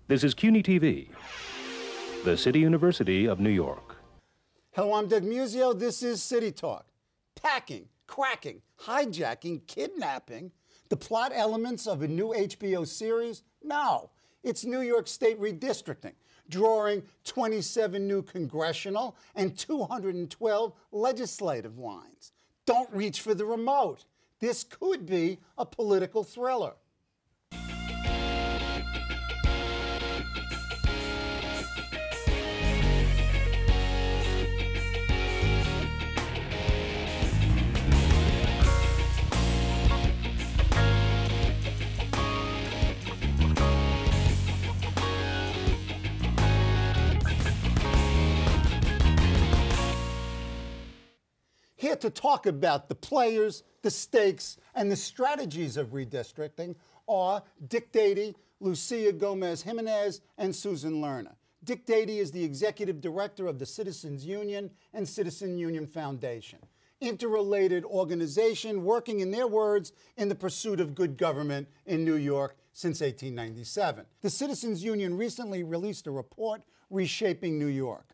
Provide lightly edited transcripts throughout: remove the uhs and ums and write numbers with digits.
This is CUNY TV, the City University of New York. Hello, I'm Doug Muzzio. This is City Talk. Packing, cracking, hijacking, kidnapping, the plot elements of a new HBO series? No, it's New York State redistricting, drawing 27 new congressional and 212 legislative lines. Don't reach for the remote. This could be a political thriller. Here to talk about the players, the stakes, and the strategies of redistricting are Dick Dadey, Lucia Gomez-Jimenez, and Susan Lerner. Dick Dadey is the executive director of the Citizens Union and Citizen Union Foundation, interrelated organization working, in their words, in the pursuit of good government in New York since 1897. The Citizens Union recently released a report, Reshaping New York.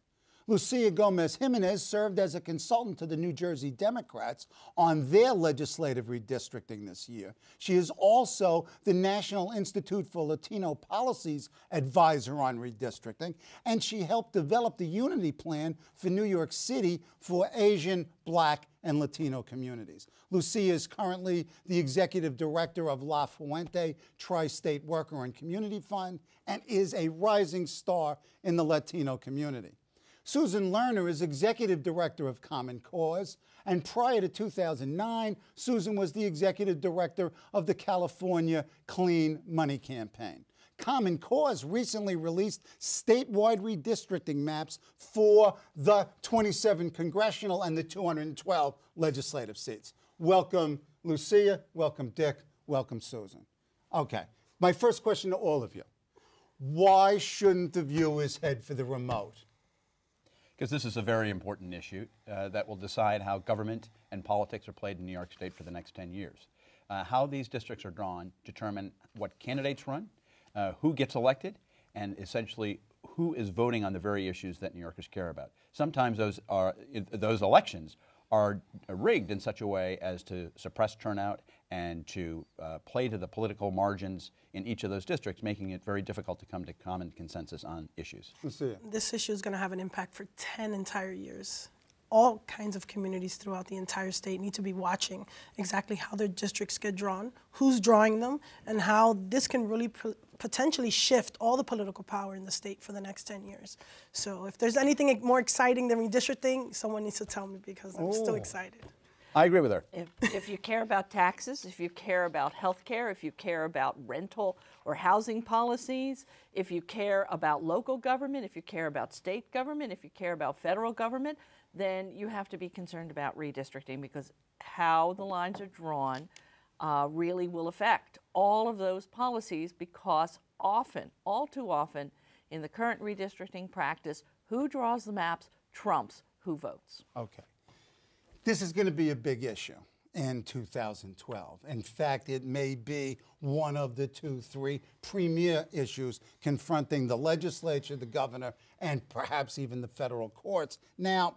Lucia Gomez-Jimenez served as a consultant to the New Jersey Democrats on their legislative redistricting this year. She is also the National Institute for Latino Policy's advisor on redistricting, and she helped develop the unity plan for New York City for Asian, Black, and Latino communities. Lucia is currently the executive director of La Fuente Tri-State Worker and Community Fund and is a rising star in the Latino community. Susan Lerner is executive director of Common Cause, and prior to 2009, Susan was the executive director of the California Clean Money Campaign. Common Cause recently released statewide redistricting maps for the 27 congressional and the 212 legislative seats. Welcome, Lucia. Welcome, Dick. Welcome, Susan. Okay, my first question to all of you. Why shouldn't the viewers head for the remote? Because this is a very important issue that will decide how government and politics are played in New York State for the next 10 years. How these districts are drawn determine what candidates run, who gets elected, and essentially who is voting on the very issues that New Yorkers care about. Sometimes those elections are rigged in such a way as to suppress turnout and to play to the political margins in each of those districts, making it very difficult to come to common consensus on issues. This issue is going to have an impact for 10 entire years. All kinds of communities throughout the entire state need to be watching exactly how their districts get drawn, who's drawing them, and how this can really potentially shift all the political power in the state for the next 10 years. So if there's anything more exciting than redistricting, someone needs to tell me because I'm still excited. I agree with her. If you care about taxes, if you care about health care, if you care about rental or housing policies, if you care about local government, if you care about state government, if you care about federal government, then you have to be concerned about redistricting, because how the lines are drawn really will affect all of those policies, because often, all too often, in the current redistricting practice, who draws the maps trumps who votes. Okay. This is going to be a big issue in 2012. In fact, it may be one of the 2-3 premier issues confronting the legislature, the governor, and perhaps even the federal courts. Now,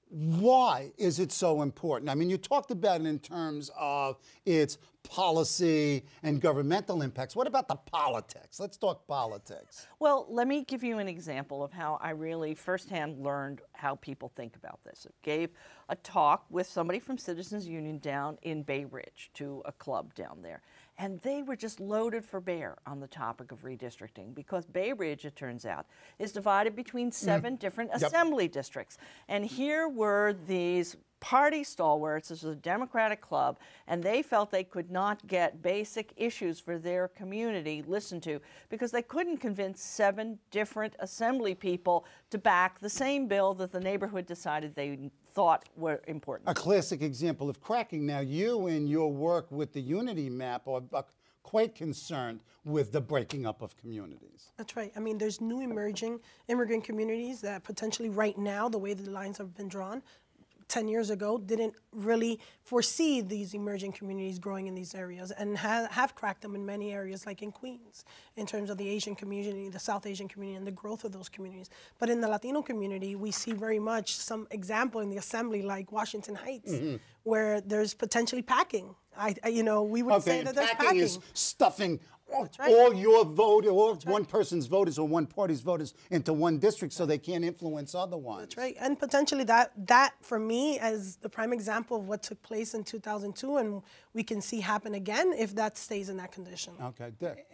why is it so important? I mean, you talked about it in terms of its policy and governmental impacts. What about the politics? Let's talk politics. Well, let me give you an example of how I really firsthand learned how people think about this. I gave a talk with somebody from Citizens Union down in Bay Ridge to a club down there. And they were just loaded for bear on the topic of redistricting, because Bay Ridge, it turns out, is divided between 7 different assembly districts. And here were these party stalwarts. This was a Democratic club, and they felt they could not get basic issues for their community listened to because they couldn't convince 7 different assembly people to back the same bill that the neighborhood decided they thought were important. A classic example of cracking. Now, you in your work with the Unity Map are quite concerned with the breaking up of communities. That's right. I mean, there's new emerging immigrant communities that potentially right now, the way the lines have been drawn, 10 years ago didn't really foresee these emerging communities growing in these areas and have cracked them in many areas, like in Queens, in terms of the Asian community, the South Asian community, and the growth of those communities. But in the Latino community, we see very much some example in the assembly like Washington Heights, where there's potentially packing. We would say that there's packing is stuffing right. all your vote, or one person's voters or one party's voters into one district so they can't influence other ones. That's right. And potentially that for me, as the prime example of what took place in 2002, and we can see happen again if that stays in that condition. Okay, Dick.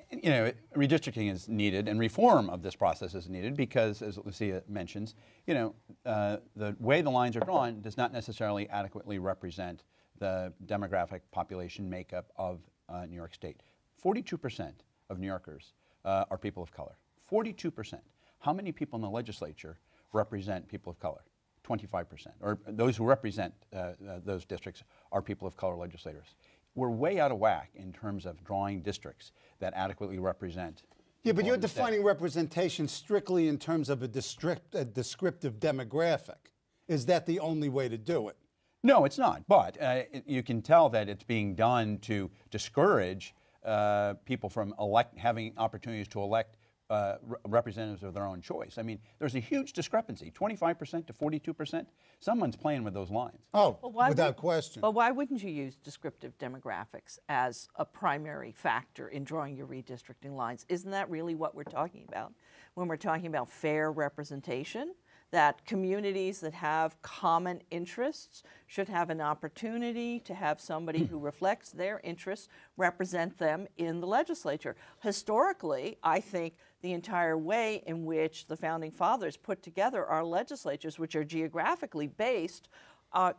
Redistricting is needed, and reform of this process is needed because, as Lucia mentions, the way the lines are drawn does not necessarily adequately represent the demographic population makeup of New York State. 42% of New Yorkers are people of color. 42%. How many people in the legislature represent people of color? 25%. Or those who represent those districts are people of color legislators. We're way out of whack in terms of drawing districts that adequately represent. Yeah, but you're defining representation strictly in terms of a descriptive demographic. Is that the only way to do it? No, it's not. But you can tell that it's being done to discourage people from having opportunities to elect representatives of their own choice. I mean, there's a huge discrepancy, 25% to 42%. Someone's playing with those lines. Oh, without question. But why wouldn't you use descriptive demographics as a primary factor in drawing your redistricting lines? Isn't that really what we're talking about when we're talking about fair representation? That communities that have common interests should have an opportunity to have somebody who reflects their interests represent them in the legislature. Historically, I think the entire way in which the Founding Fathers put together our legislatures, which are geographically based,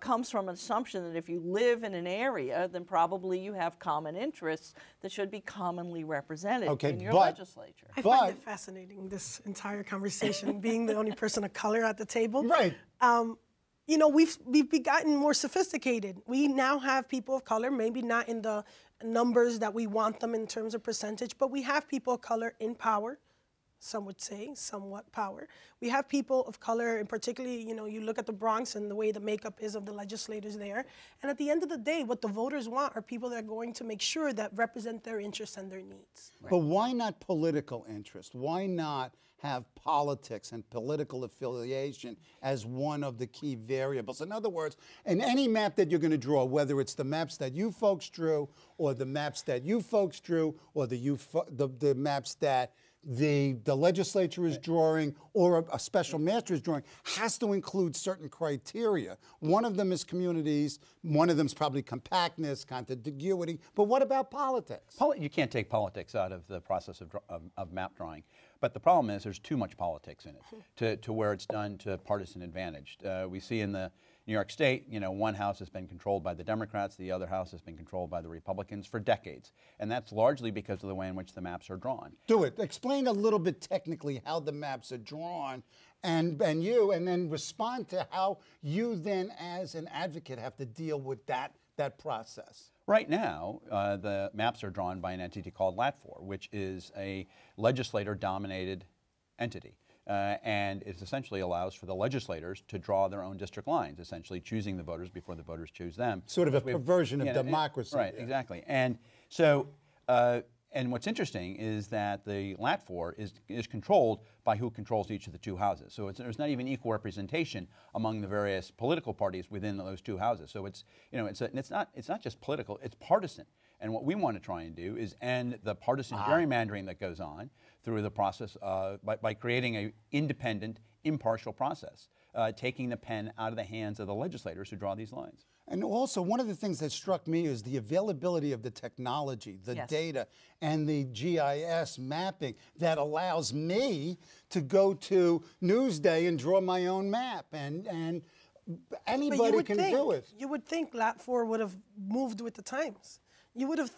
comes from an assumption that if you live in an area, then probably you have common interests that should be commonly repreresented in your legislature. I find it fascinating, this entire conversation, being the only person of color at the table. Right. We've gotten more sophisticated. We now have people of color, maybe not in the numbers that we want them in terms of percentage, but we have people of color in power. Some would say somewhat power. We have people of color, and particularly, you look at the Bronx and the way the makeup is of the legislators there. And at the end of the day, what the voters want are people that are going to make sure that represent their interests and their needs. But why not political interest? Why not have politics and political affiliation as one of the key variables? In other words, in any map that you're going to draw, whether it's the maps that you folks drew, or the maps that you folks drew, or the maps that the legislature is drawing, or a special master is drawing, has to include certain criteria. One of them is communities, one of them is probably compactness, contiguity, but what about politics? You can't take politics out of the process of map drawing. But the problem is there's too much politics in it to where it's done to partisan advantage. We see in the New York State, one house has been controlled by the Democrats, the other house has been controlled by the Republicans for decades. And that's largely because of the way in which the maps are drawn. Do it. Explain a little bit technically how the maps are drawn, and then respond to how you then as an advocate have to deal with that process. Right now, the maps are drawn by an entity called LATFOR, which is a legislator-dominated entity. And it essentially allows for the legislators to draw their own district lines, essentially choosing the voters before the voters choose them. Sort of a perversion of democracy. Right, exactly. And so, and what's interesting is that the LATFOR is controlled by who controls each of the two houses. So there's not even equal representation among the various political parties within those two houses. So it's not just political, it's partisan. And what we want to try and do is end the partisan gerrymandering that goes on through the process by creating an independent, impartial process, taking the pen out of the hands of the legislators who draw these lines. And also, one of the things that struck me is the availability of the technology, the data, and the GIS mapping that allows me to go to Newsday and draw my own map. And anybody can do it. You would think LATFOR would have moved with the times. You would have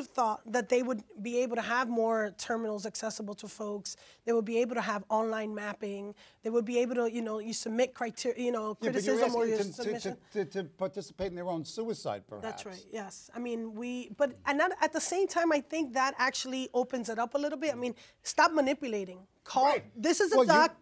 thought that they would be able to have more terminals accessible to folks. They would be able to have online mapping. They would be able to, you submit criteria, criticism or your submission. To participate in their own suicide, perhaps. That's right. Yes. I mean, at the same time, I think that actually opens it up a little bit. I mean, stop manipulating. This is a doc.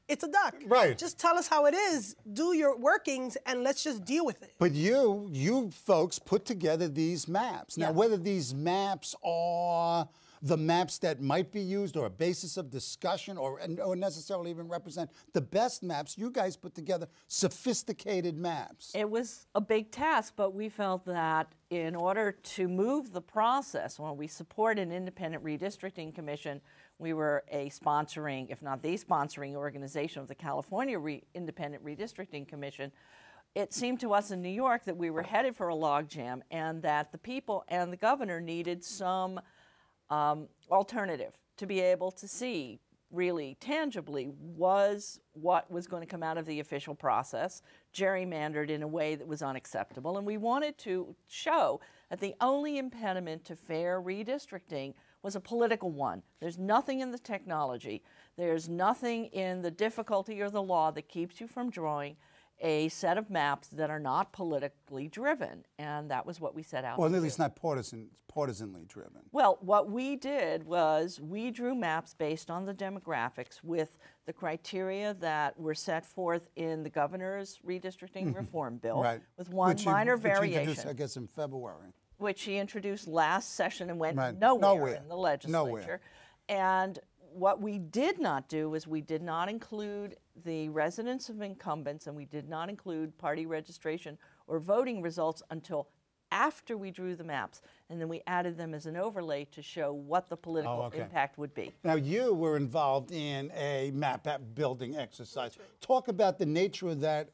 it's a duck. Right. Just tell us how it is, do your workings, and let's just deal with it. But you folks put together these maps. Now, Yeah. whether these maps are the maps that might be used or a basis of discussion or necessarily even represent the best maps, you guys put together sophisticated maps. It was a big task, but we felt that in order to move the process, when we support an independent redistricting commission, we were a sponsoring, if not the sponsoring organization of the California Independent Redistricting Commission. It seemed to us in New York that we were headed for a logjam and that the people and the governor needed some alternative to be able to see really tangibly was what was going to come out of the official process, gerrymandered in a way that was unacceptable. And we wanted to show that the only impediment to fair redistricting was a political one. There's nothing in the technology, there's nothing in the difficulty or the law that keeps you from drawing a set of maps that are not politically driven, and that was what we set out Well, to at do. least not partisanly driven. Well, what we did was we drew maps based on the demographics with the criteria that were set forth in the governor's redistricting reform bill, Right. with one Which you- minor which you variation, introduced, I guess, in February. which he introduced last session and went Right. nowhere Nowhere. in the legislature. Nowhere. And what we did not do is we did not include the residents of incumbents, and we did not include party registration or voting results until after we drew the maps. And then we added them as an overlay to show what the political okay. impact would be. Now, you were involved in a map building exercise. Talk about the nature of that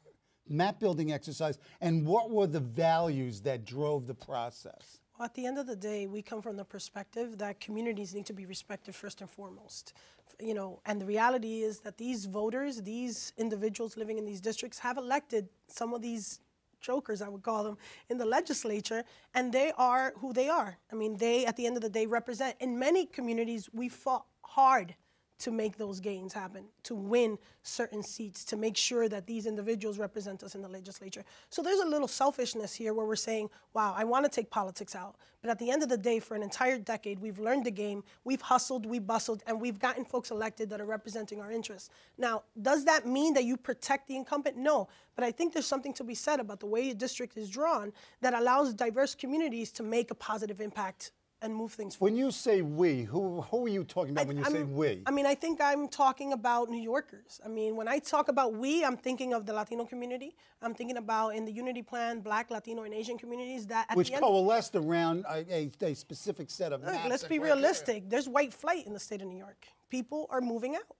map building exercise and what were the values that drove the process? Well, at the end of the day, we come from the perspective that communities need to be respected first and foremost. You know, and the reality is that these voters, these individuals living in these districts have elected some of these jokers, I would call them, in the legislature, and they are who they are. I mean, they, at the end of the day, represent. In many communities, we fought hard to make those gains happen, to win certain seats, to make sure that these individuals represent us in the legislature. So there's a little selfishness here where we're saying, wow, I want to take politics out. But at the end of the day, for an entire decade, we've learned the game, we've hustled, we've bustled, and we've gotten folks elected that are representing our interests. Now, does that mean that you protect the incumbent? No, but I think there's something to be said about the way a district is drawn that allows diverse communities to make a positive impact and move things forward. When you say we, who are you talking about when you say we? I mean, I think I'm talking about New Yorkers. I mean, when I talk about we, I'm thinking of the Latino community. I'm thinking about in the Unity Plan, Black, Latino, and Asian communities that at Which the end, coalesced around a specific set of look, maps. let's be realistic. There's white flight in the state of New York. People are moving out.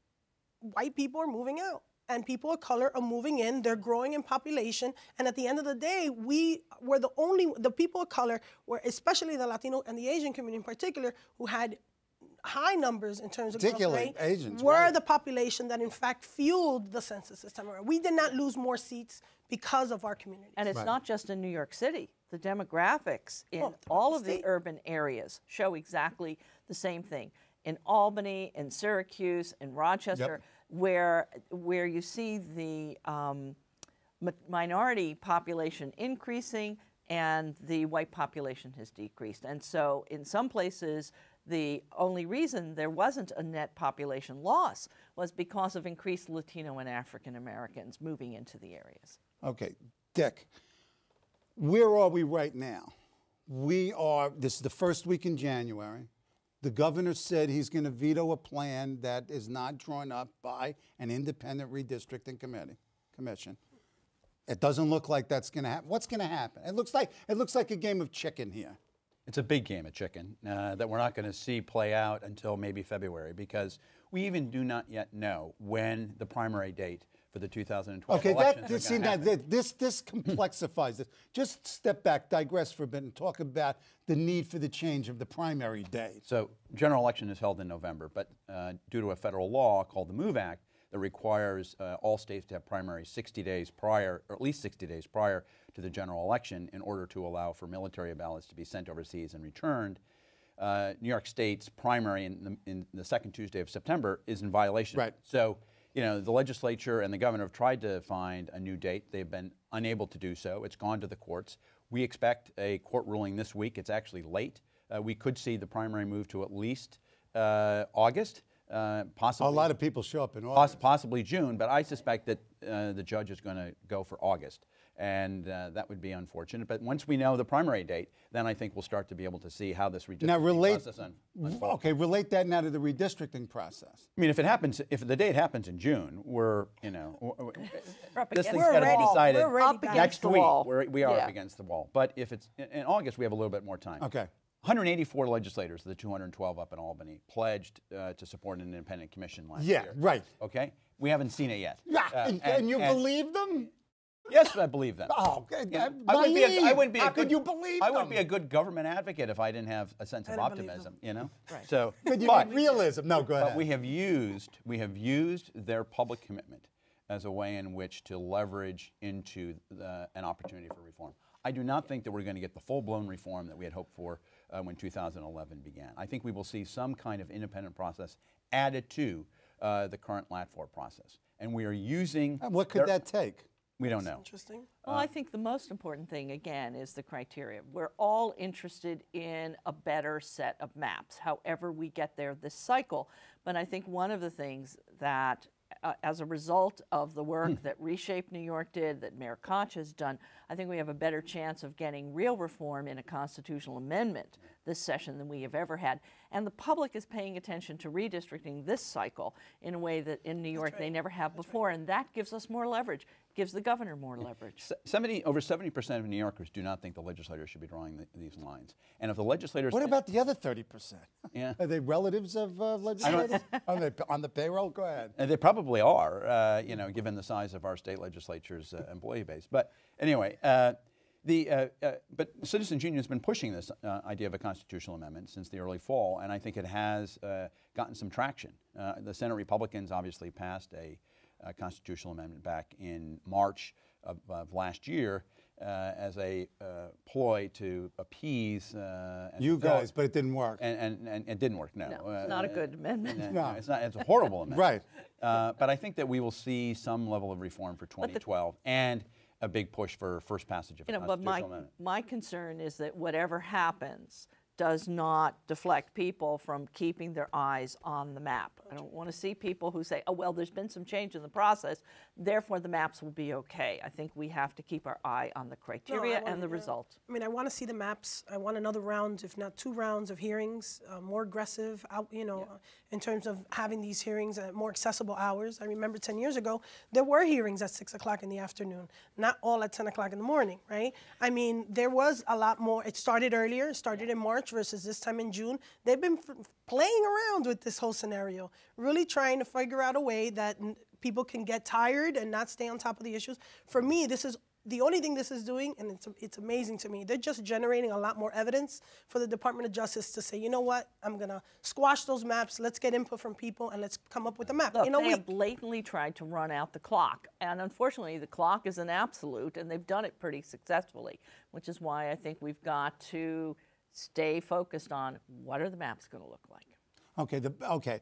White people are moving out. And people of color are moving in, they're growing in population, and at the end of the day, we were the people of color, were especially the Latino and the Asian community in particular, who had high numbers in terms of growth Particularly rate, Asians, were right. the population that in fact fueled the census this time around. We did not lose more seats because of our community. And it's not just in New York City. The demographics in throughout all the of the state. urban areas show exactly the same thing. In Albany, in Syracuse, in Rochester, where you see the minority population increasing and the white population has decreased. And so in some places, the only reason there wasn't a net population loss was because of increased Latino and African Americans moving into the areas. Okay, Dick, where are we right now? This is the first week in January. The governor said he's going to veto a plan that is not drawn up by an independent redistricting commission. It doesn't look like that's going to happen. What's going to happen? It looks like a game of chicken here. It's a big game of chicken that we're not going to see play out until maybe February, because we even do not yet know when the primary date for the 2012 elections are going to happen. This complexifies this. Just step back, digress for a bit, and talk about the need for the change of the primary date. So general election is held in November, but due to a federal law called the MOVE Act that requires all states to have primaries 60 days prior, or at least 60 days prior to the general election in order to allow for military ballots to be sent overseas and returned, New York State's primary in the second Tuesday of September is in violation. Right. So, you know, the legislature and the governor have tried to find a new date. They've been unable to do so. It's gone to the courts. We expect a court ruling this week. It's actually late. We could see the primary move to at least August, possibly A lot of people show up in August. possibly June, but I suspect that the judge is going to go for August, and that would be unfortunate. But once we know the primary date, then I think we'll start to be able to see how this redistricting process unfolds. Okay, relate that now to the redistricting process. I mean, if the date happens in June, we're, you know, this thing's We're got to be ready. decided We're up against next the week. wall. We are Yeah. up against the wall. But if it's in August, we have a little bit more time. Okay. 184 legislators of the 212 up in Albany pledged to support an independent commission last Yeah, year. right. Okay? We haven't seen it yet. Yeah, and you believe them? Yes, I believe them. Oh, Yeah. I wouldn't be How a could good, you believe I them? wouldn't be a good government advocate if I didn't have a sense of I don't believe optimism, them. you know? Right. So, But you but- need realism. No, go ahead. But we have used their public commitment as a way in which to leverage into an opportunity for reform. I do not think that we're going to get the full-blown reform that we had hoped for when 2011 began. I think we will see some kind of independent process added to the current LATFOR process. And we are using... What could that take? We don't know. Interesting. Well, I think the most important thing, again, is the criteria. We're all interested in a better set of maps, however we get there this cycle. But I think one of the things that, as a result of the work that Reshape New York did, that Mayor Koch has done, I think we have a better chance of getting real reform in a constitutional amendment this session than we have ever had. And the public is paying attention to redistricting this cycle in a way that in New York they never have before, and that gives us more leverage, gives the governor more leverage. Over 70% of New Yorkers do not think the legislators should be drawing these lines. And if the legislators... What about the other 30%? Yeah. Are they relatives of legislators? Are they on the payroll? Go ahead. They probably are, you know, given the size of our state legislature's employee base. But anyway, but Citizens Union has been pushing this idea of a constitutional amendment since the early fall, and I think it has gotten some traction. The Senate Republicans obviously passed a constitutional amendment back in March of last year as a ploy to appease You guys, but it didn't work. and it didn't work. No, No, it's not a good amendment. No. it's not. It's a horrible amendment. Right. But I think that we will see some level of reform for 2012 and a big push for first passage of a But constitutional amendment. my concern is that whatever happens does not deflect people from keeping their eyes on the map. I don't want to see people who say, oh, well, there's been some change in the process, therefore the maps will be okay. I think we have to keep our eye on the criteria and the result. I mean, I want to see the maps. I want another round, if not 2 rounds of hearings, more aggressive, in terms of having these hearings at more accessible hours. I remember 10 years ago, there were hearings at 6 o'clock in the afternoon, not all at 10 o'clock in the morning, right? I mean, there was a lot more. It started earlier, it started in March versus this time in June. They've been playing around with this whole scenario, really trying to figure out a way that people can get tired and not stay on top of the issues. For me, this is the only thing this is doing, and it's amazing to me, they're just generating a lot more evidence for the Department of Justice to say, you know what, I'm going to squash those maps, let's get input from people, and let's come up with a map. Look, in a they week. have blatantly tried to run out the clock, and unfortunately the clock is an absolute, and they've done it pretty successfully, which is why I think we've got to stay focused on what are the maps going to look like. Okay.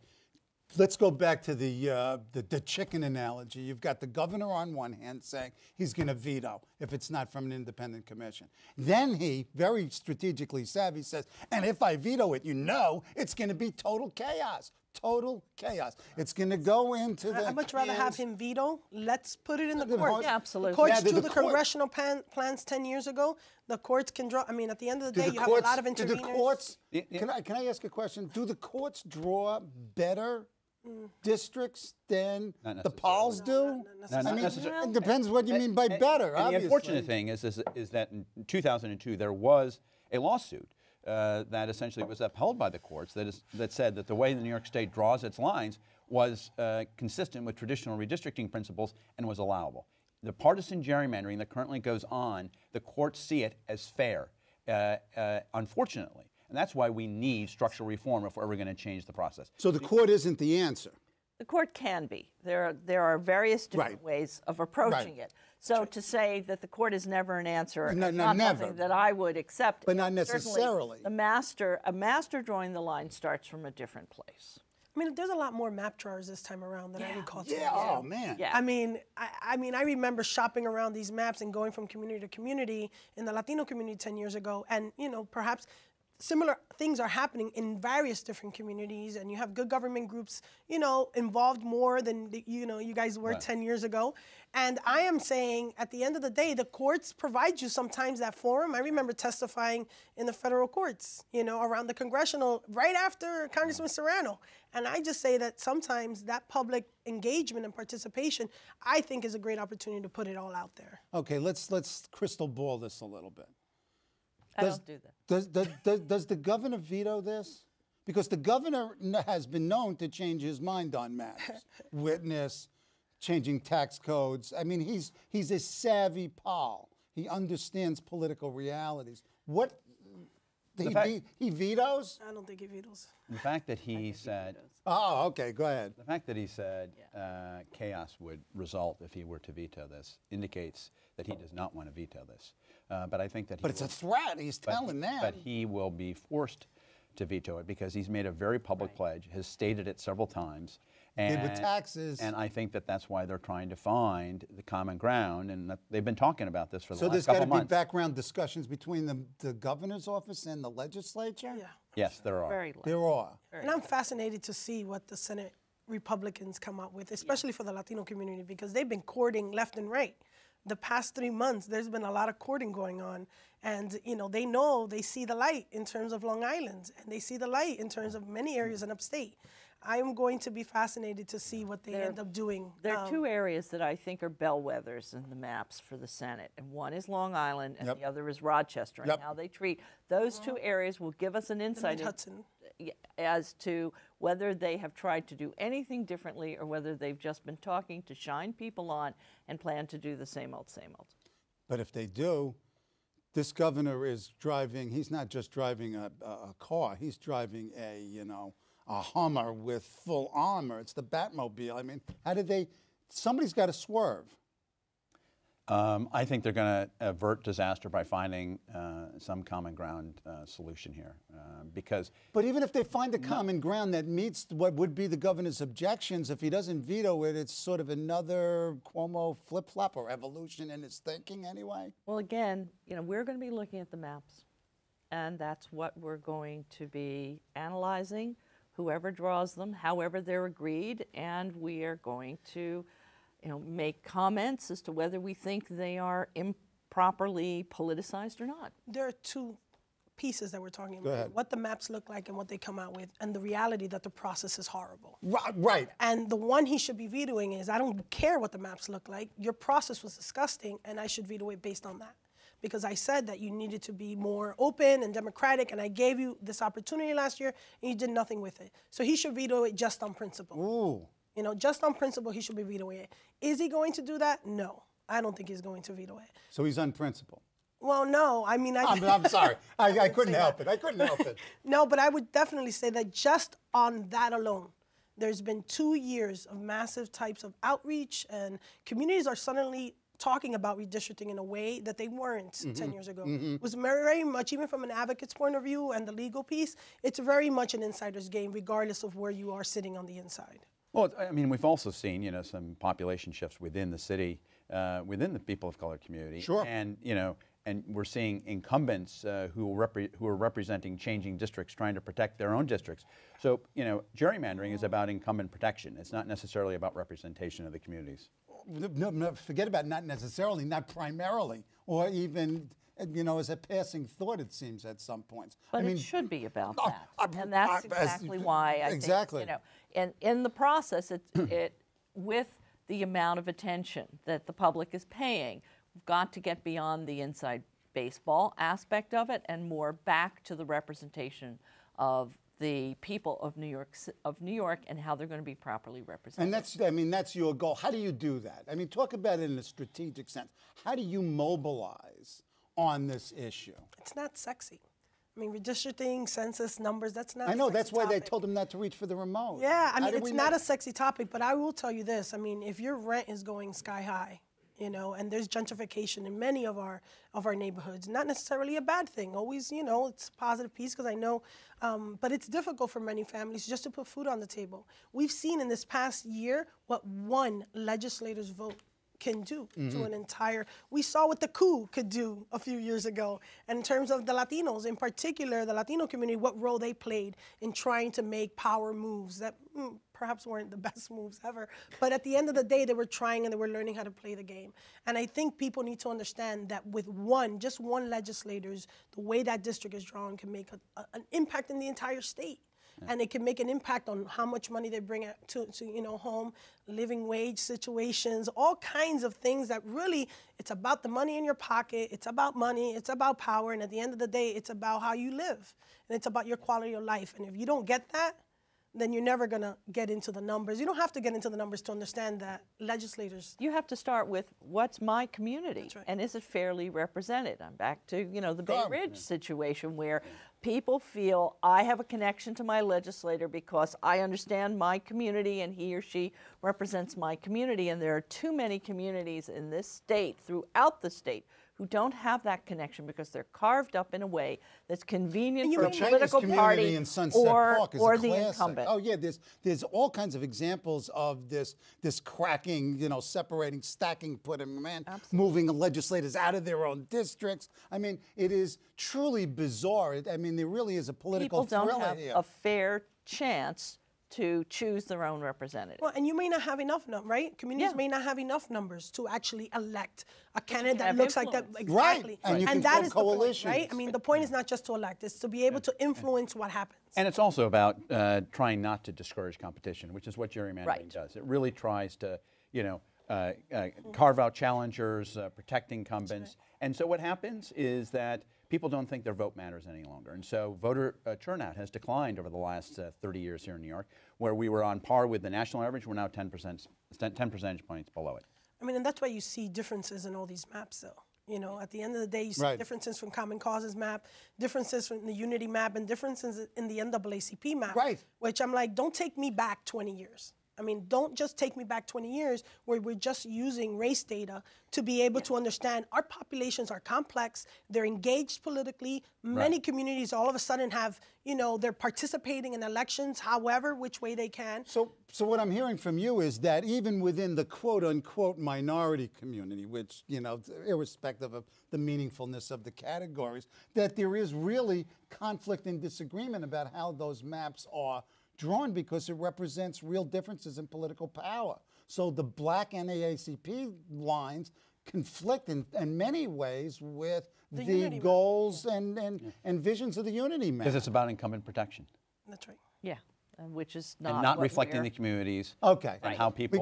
Let's go back to the chicken analogy. You've got the governor on one hand saying he's going to veto if it's not from an independent commission. Then he, very strategically savvy, says, and if I veto it, you know it's going to be total chaos. Total chaos. It's going to go into the... I'd much rather have him veto. Let's put it in the courts. Yeah, absolutely. The courts Yeah, drew the the court- congressional plans 10 years ago. The courts can draw. I mean, at the end of the day, you have a lot of do the interveners. courts... Can I ask a question? Do the courts draw better districts than Not the polls do? Not I mean, necessarily. it depends what you mean by better, And obviously. the unfortunate thing is that in 2002 there was a lawsuit that essentially was upheld by the courts that said that the way the New York State draws its lines was consistent with traditional redistricting principles and was allowable. The partisan gerrymandering that currently goes on, the courts see it as fair, unfortunately. And that's why we need structural reform if we're ever going to change the process. So the court isn't the answer. The court can be. There are various different Right. ways of approaching Right. it. So to say that the court is never an answer No, is no, not never. something that I would accept. But not Certainly, necessarily. a master drawing the line starts from a different place. I mean, there's a lot more map drawers this time around than I recall. 10 Yeah, years ago. oh, man. Yeah. I mean, I remember shopping around these maps and going from community to community in the Latino community 10 years ago, and perhaps similar things are happening in various different communities, and you have good government groups, you know, involved more than you guys were 10 years ago. And I am saying, at the end of the day, the courts provide you sometimes that forum. I remember testifying in the federal courts, you know, around the congressional, right after Congressman Serrano. And I just say that sometimes that public engagement and participation, I think, is a great opportunity to put it all out there. Okay, let's crystal ball this a little bit. I don't do that. Does the governor veto this? Because the governor has been known to change his mind on matters. Witness, changing tax codes. I mean, he's a savvy pol. He understands political realities. What, he vetoes? I don't think he vetoes. The fact that he said, Oh, okay, go ahead. the fact that he said chaos would result if he were to veto this indicates that he does not want to veto this. But I think that But it's a threat, he's telling them. But he will be forced to veto it because he's made a very public pledge, has stated it several times. And, Did with taxes. And I think that that's why they're trying to find the common ground, and that they've been talking about this for the So last there's couple got to months. be background discussions between the governor's office and the legislature? Yeah. Yes, there are. Very low. There are. And I'm fascinated to see what the Senate Republicans come up with, especially for the Latino community, because they've been courting left and right. The past 3 months, there's been a lot of courting going on. And, you know, they see the light in terms of Long Island, and they see the light in terms of many areas in upstate. I am going to be fascinated to see what they end up doing. There are two areas that I think are bellwethers in the maps for the Senate, and one is Long Island, and the other is Rochester. And how they treat those two areas will give us an insight Hudson. as to whether they have tried to do anything differently or whether they've just been talking to shine people on and plan to do the same old, same old. But if they do, this governor is driving, he's not just driving a car, he's driving a Hummer with full armor. It's the Batmobile. I mean, somebody's got to swerve. I think they're going to avert disaster by finding some common ground solution here, because. But even if they find a common ground that meets what would be the governor's objections, if he doesn't veto it, it's sort of another Cuomo flip-flop or evolution in his thinking anyway. Well, again, you know, we're going to be looking at the maps, and that's what we're going to be analyzing, whoever draws them, however they're agreed, and we are going to, you know, make comments as to whether we think they are improperly politicized or not. There are two pieces that we're talking about. Go ahead. What the maps look like and what they come out with, and the reality that the process is horrible. Right. And the one he should be vetoing is, I don't care what the maps look like. Your process was disgusting, and I should veto it based on that. Because I said that you needed to be more open and democratic, and I gave you this opportunity last year, and you did nothing with it. So he should veto it just on principle. Ooh. You know, just on principle, he should be vetoing it. Is he going to do that? No. I don't think he's going to veto it. So he's unprincipled. Well, no. I mean, I'm sorry. I couldn't help it. I couldn't help it. No, but I would definitely say that just on that alone, there's been 2 years of massive types of outreach, and communities are suddenly talking about redistricting in a way that they weren't 10 years ago. It was very much, even from an advocate's point of view and the legal piece, it's very much an insider's game, regardless of where you are sitting on the inside. Well, I mean, we've also seen, you know, some population shifts within the city, within the people of color community. Sure. And, you know, and we're seeing incumbents who are representing changing districts, trying to protect their own districts. So, you know, gerrymandering is about incumbent protection. It's not necessarily about representation of the communities. No, forget about not necessarily, not primarily, or even, you know, as a passing thought, it seems, at some points. But it should be about that. And that's exactly why I think, you know, and in the process, with the amount of attention that the public is paying, we've got to get beyond the inside baseball aspect of it and more back to the representation of the people of New York and how they're going to be properly represented. And that's your goal. How do you do that? I mean, talk about it in a strategic sense. How do you mobilize on this issue? It's not sexy. I mean, redistricting, census, numbers, that's not I know, a sexy that's why they topic. told him not to reach for the remote. Yeah, I mean, it's not a sexy topic, but I will tell you this. I mean, if your rent is going sky high, you know, and there's gentrification in many of our neighborhoods, not necessarily a bad thing. Always, you know, it's a positive piece because I know, but it's difficult for many families just to put food on the table. We've seen in this past year what one legislator's vote can do to an entire, we saw what the coup could do a few years ago. And in terms of the Latinos, in particular, the Latino community, what role they played in trying to make power moves that perhaps weren't the best moves ever. But at the end of the day, they were trying and they were learning how to play the game. And I think people need to understand that with just one legislators, the way that district is drawn can make an impact in the entire state. And it can make an impact on how much money they bring to home, living wage situations, all kinds of things that really, it's about the money in your pocket, it's about money, it's about power, and at the end of the day, it's about how you live, and it's about your quality of life. And if you don't get that, then you're never going to get into the numbers. You don't have to get into the numbers to understand that legislators. You have to start with what's my community, That's right. and is it fairly represented? I'm back to the Bay Ridge situation where people feel I have a connection to my legislator because I understand my community and he or she represents my community, and there are too many communities in this state, throughout the state, who don't have that connection because they're carved up in a way that's convenient for a political party or the incumbent. Oh yeah, there's all kinds of examples of this cracking, separating, stacking, putting men, moving legislators out of their own districts. I mean, it is truly bizarre. I mean, there really is a political People don't thriller have here. a fair chance to choose their own representative. Well, and you may not have enough, right? Communities may not have enough numbers to actually elect a candidate that looks like that. Exactly. Right. And you can that form is the point, coalitions. right? I mean, the point is not just to elect, it's to be able to influence what happens. And it's also about trying not to discourage competition, which is what gerrymandering does. It really tries to, carve out challengers, protect incumbents. And so what happens is that people don't think their vote matters any longer. And so voter turnout has declined over the last 30 years here in New York, where we were on par with the national average. We're now 10 percentage points below it. I mean, and that's why you see differences in all these maps, though. At the end of the day, you see differences from Common Cause's map, differences from the Unity map, and differences in the NAACP map. Right. Which I'm like, don't take me back 20 years. I mean, don't just take me back 20 years where we're just using race data to be able to understand our populations are complex, they're engaged politically. Many communities all of a sudden have, they're participating in elections, however, which way they can. So what I'm hearing from you is that even within the quote-unquote minority community, which, irrespective of the meaningfulness of the categories, that there is really conflict and disagreement about how those maps are drawn because it represents real differences in political power. So the black NAACP lines conflict in many ways with the goals and visions of the unity map. Because it's about incumbent protection. That's right. Yeah, and which is not And not reflecting the communities and how people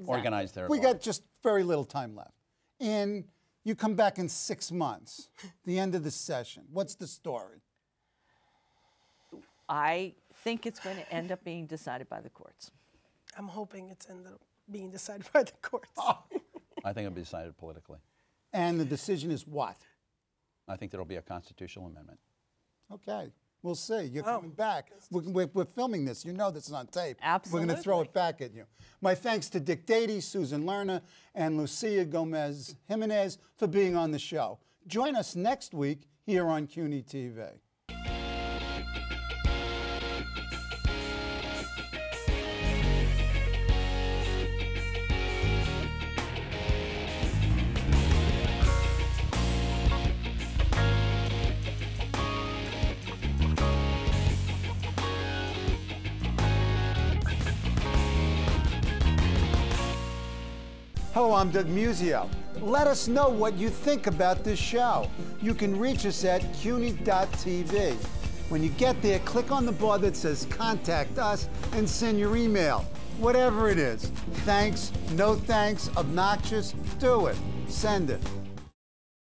organize their We got just very little time left. And you come back in 6 months, the end of the session. What's the story? I think it's going to end up being decided by the courts. I'm hoping it's ended up being decided by the courts. I think it'll be decided politically. And the decision is what? I think there'll be a constitutional amendment. Okay. We'll see. You're coming back. We're filming this. You know this is on tape. Absolutely. We're going to throw it back at you. My thanks to Dick Dadey, Susan Lerner, and Lucia Gomez-Jimenez for being on the show. Join us next week here on CUNY TV. Hello, I'm Doug Muzzio. Let us know what you think about this show. You can reach us at CUNY.TV. When you get there, click on the bar that says Contact Us and send your email. Whatever it is. Thanks, no thanks, obnoxious, do it. Send it.